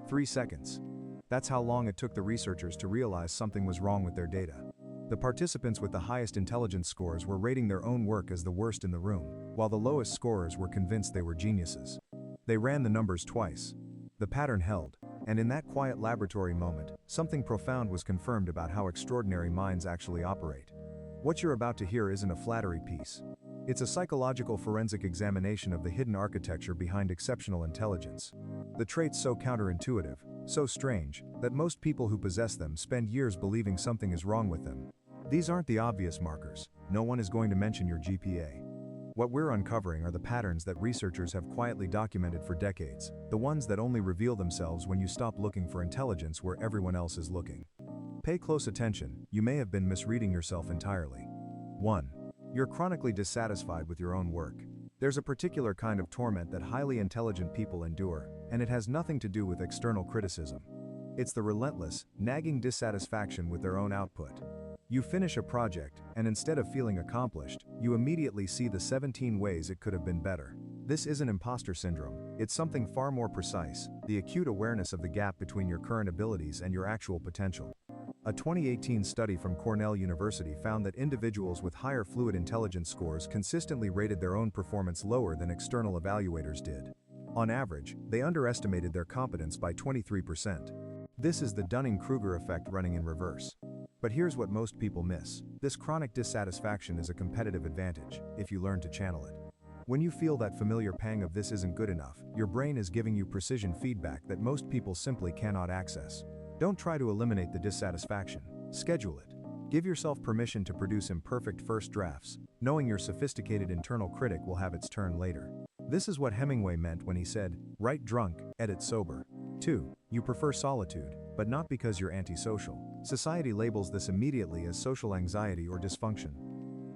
3 seconds. That's how long it took the researchers to realize something was wrong with their data. The participants with the highest intelligence scores were rating their own work as the worst in the room, while the lowest scorers were convinced they were geniuses. They ran the numbers twice. The pattern held, and in that quiet laboratory moment, something profound was confirmed about how extraordinary minds actually operate. What you're about to hear isn't a flattery piece. It's a psychological forensic examination of the hidden architecture behind exceptional intelligence. The traits so counterintuitive, so strange, that most people who possess them spend years believing something is wrong with them. These aren't the obvious markers. No one is going to mention your GPA. What we're uncovering are the patterns that researchers have quietly documented for decades, the ones that only reveal themselves when you stop looking for intelligence where everyone else is looking. Pay close attention, you may have been misreading yourself entirely. 1. You're chronically dissatisfied with your own work. There's a particular kind of torment that highly intelligent people endure, and it has nothing to do with external criticism. It's the relentless, nagging dissatisfaction with their own output. You finish a project, and instead of feeling accomplished, you immediately see the 17 ways it could have been better. This isn't imposter syndrome, it's something far more precise, the acute awareness of the gap between your current abilities and your actual potential. A 2018 study from Cornell University found that individuals with higher fluid intelligence scores consistently rated their own performance lower than external evaluators did. On average, they underestimated their competence by 23%. This is the Dunning-Kruger effect running in reverse. But here's what most people miss. This chronic dissatisfaction is a competitive advantage, if you learn to channel it. When you feel that familiar pang of this isn't good enough, your brain is giving you precision feedback that most people simply cannot access. Don't try to eliminate the dissatisfaction. Schedule it. Give yourself permission to produce imperfect first drafts, knowing your sophisticated internal critic will have its turn later. This is what Hemingway meant when he said, "Write drunk, edit sober." 2. You prefer solitude, but not because you're antisocial. Society labels this immediately as social anxiety or dysfunction.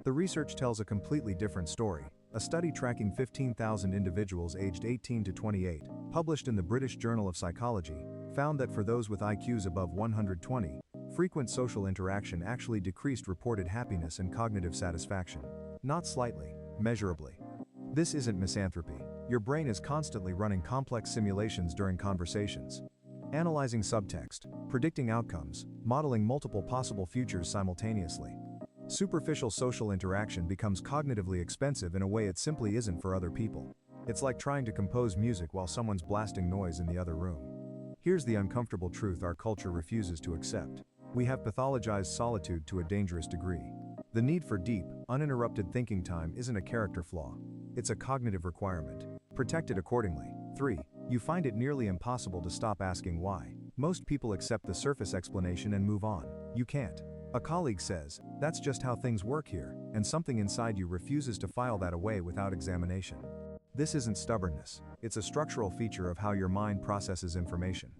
The research tells a completely different story. A study tracking 15,000 individuals aged 18 to 28, published in the British Journal of Psychology, found that for those with IQs above 120, frequent social interaction actually decreased reported happiness and cognitive satisfaction. Not slightly, measurably. This isn't misanthropy. Your brain is constantly running complex simulations during conversations. Analyzing subtext, predicting outcomes, modeling multiple possible futures simultaneously. Superficial social interaction becomes cognitively expensive in a way it simply isn't for other people. It's like trying to compose music while someone's blasting noise in the other room. Here's the uncomfortable truth our culture refuses to accept. We have pathologized solitude to a dangerous degree. The need for deep, uninterrupted thinking time isn't a character flaw. It's a cognitive requirement. Protect it accordingly. 3. You find it nearly impossible to stop asking why. Most people accept the surface explanation and move on. You can't. A colleague says, "That's just how things work here," and something inside you refuses to file that away without examination. This isn't stubbornness. It's a structural feature of how your mind processes information.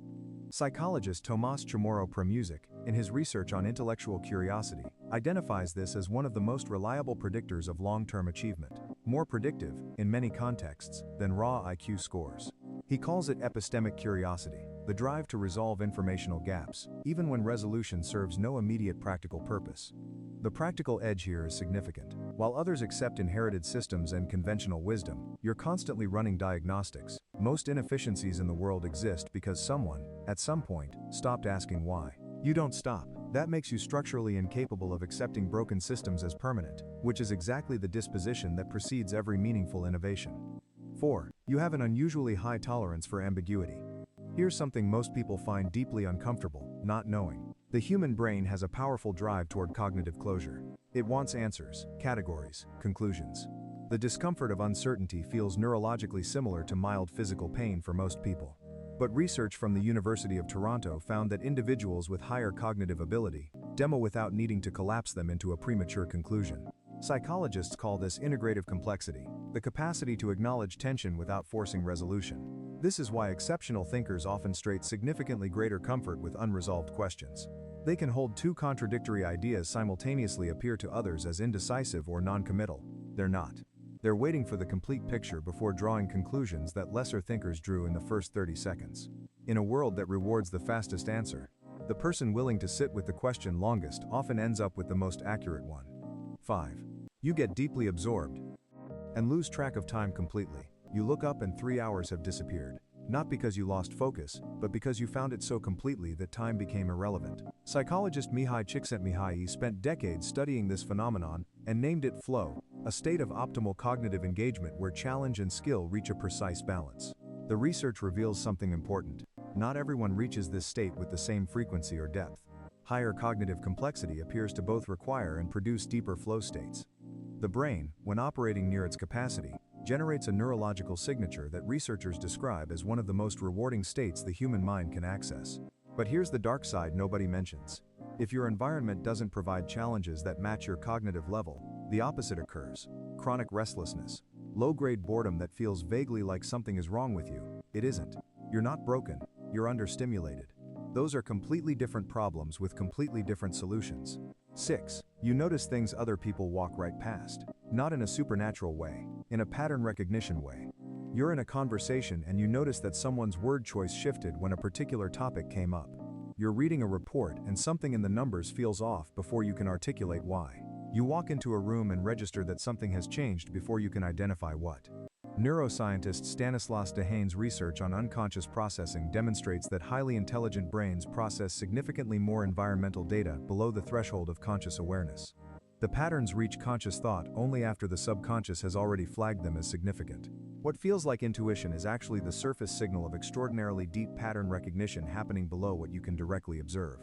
Psychologist Tomás Chamorro Premuzic, in his research on intellectual curiosity, identifies this as one of the most reliable predictors of long-term achievement, more predictive, in many contexts, than raw IQ scores. He calls it epistemic curiosity, the drive to resolve informational gaps, even when resolution serves no immediate practical purpose. The practical edge here is significant. While others accept inherited systems and conventional wisdom, you're constantly running diagnostics. Most inefficiencies in the world exist because someone, at some point, stopped asking why. You don't stop. That makes you structurally incapable of accepting broken systems as permanent, which is exactly the disposition that precedes every meaningful innovation. 4. You have an unusually high tolerance for ambiguity. Here's something most people find deeply uncomfortable, not knowing. The human brain has a powerful drive toward cognitive closure. It wants answers, categories, conclusions. The discomfort of uncertainty feels neurologically similar to mild physical pain for most people. But research from the University of Toronto found that individuals with higher cognitive ability demo without needing to collapse them into a premature conclusion. Psychologists call this integrative complexity, the capacity to acknowledge tension without forcing resolution. This is why exceptional thinkers often strait significantly greater comfort with unresolved questions. They can hold two contradictory ideas simultaneously appear to others as indecisive or non-committal. They're not. They're waiting for the complete picture before drawing conclusions that lesser thinkers drew in the first 30 seconds. In a world that rewards the fastest answer, the person willing to sit with the question longest often ends up with the most accurate one. 5. You get deeply absorbed and lose track of time completely. You look up and 3 hours have disappeared. Not because you lost focus, but because you found it so completely that time became irrelevant. Psychologist Mihai Csikszentmihalyi spent decades studying this phenomenon and named it flow, a state of optimal cognitive engagement where challenge and skill reach a precise balance. The research reveals something important. Not everyone reaches this state with the same frequency or depth. Higher cognitive complexity appears to both require and produce deeper flow states. The brain, when operating near its capacity, generates a neurological signature that researchers describe as one of the most rewarding states the human mind can access. But here's the dark side nobody mentions. If your environment doesn't provide challenges that match your cognitive level, the opposite occurs. Chronic restlessness. Low-grade boredom that feels vaguely like something is wrong with you. It isn't. You're not broken, you're understimulated. Those are completely different problems with completely different solutions. 6. You notice things other people walk right past. Not in a supernatural way, in a pattern recognition way. You're in a conversation and you notice that someone's word choice shifted when a particular topic came up. You're reading a report and something in the numbers feels off before you can articulate why. You walk into a room and register that something has changed before you can identify what. Neuroscientist Stanislas Dehaene's research on unconscious processing demonstrates that highly intelligent brains process significantly more environmental data below the threshold of conscious awareness. The patterns reach conscious thought only after the subconscious has already flagged them as significant. What feels like intuition is actually the surface signal of extraordinarily deep pattern recognition happening below what you can directly observe.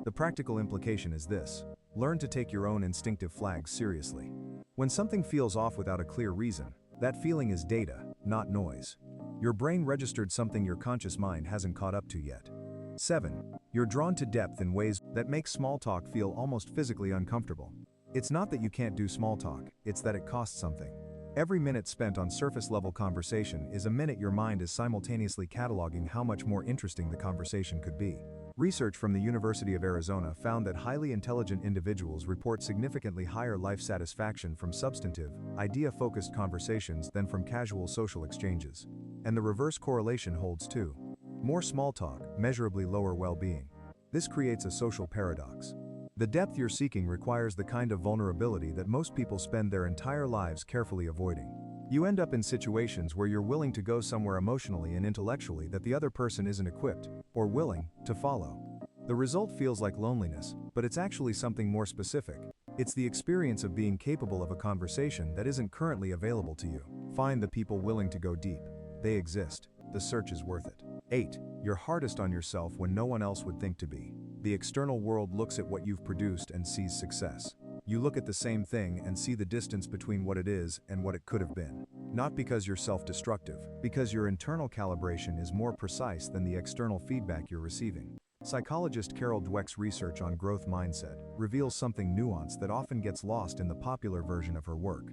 The practical implication is this: learn to take your own instinctive flags seriously. When something feels off without a clear reason, that feeling is data, not noise. Your brain registered something your conscious mind hasn't caught up to yet. 7. You're drawn to depth in ways that make small talk feel almost physically uncomfortable. It's not that you can't do small talk, it's that it costs something. Every minute spent on surface-level conversation is a minute your mind is simultaneously cataloging how much more interesting the conversation could be. Research from the University of Arizona found that highly intelligent individuals report significantly higher life satisfaction from substantive, idea-focused conversations than from casual social exchanges. And the reverse correlation holds too. More small talk, measurably lower well-being. This creates a social paradox. The depth you're seeking requires the kind of vulnerability that most people spend their entire lives carefully avoiding. You end up in situations where you're willing to go somewhere emotionally and intellectually that the other person isn't equipped, or willing, to follow. The result feels like loneliness, but it's actually something more specific. It's the experience of being capable of a conversation that isn't currently available to you. Find the people willing to go deep. They exist. The search is worth it. 8. You're hardest on yourself when no one else would think to be. The external world looks at what you've produced and sees success. You look at the same thing and see the distance between what it is and what it could have been. Not because you're self-destructive, because your internal calibration is more precise than the external feedback you're receiving. Psychologist Carol Dweck's research on growth mindset reveals something nuanced that often gets lost in the popular version of her work.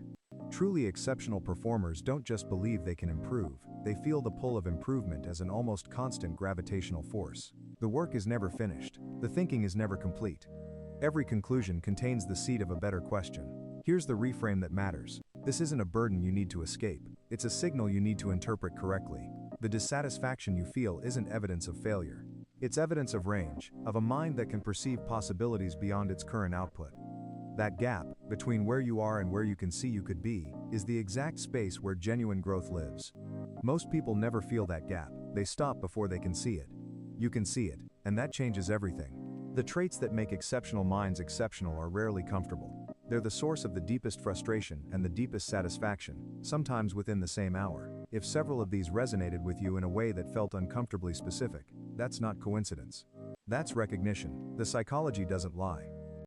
Truly exceptional performers don't just believe they can improve, they feel the pull of improvement as an almost constant gravitational force. The work is never finished. The thinking is never complete. Every conclusion contains the seed of a better question. Here's the reframe that matters. This isn't a burden you need to escape. It's a signal you need to interpret correctly. The dissatisfaction you feel isn't evidence of failure. It's evidence of range, of a mind that can perceive possibilities beyond its current output. That gap, between where you are and where you can see you could be, is the exact space where genuine growth lives. Most people never feel that gap. They stop before they can see it. You can see it, and that changes everything. The traits that make exceptional minds exceptional are rarely comfortable. They're the source of the deepest frustration and the deepest satisfaction, sometimes within the same hour. If several of these resonated with you in a way that felt uncomfortably specific, that's not coincidence. That's recognition. The psychology doesn't lie.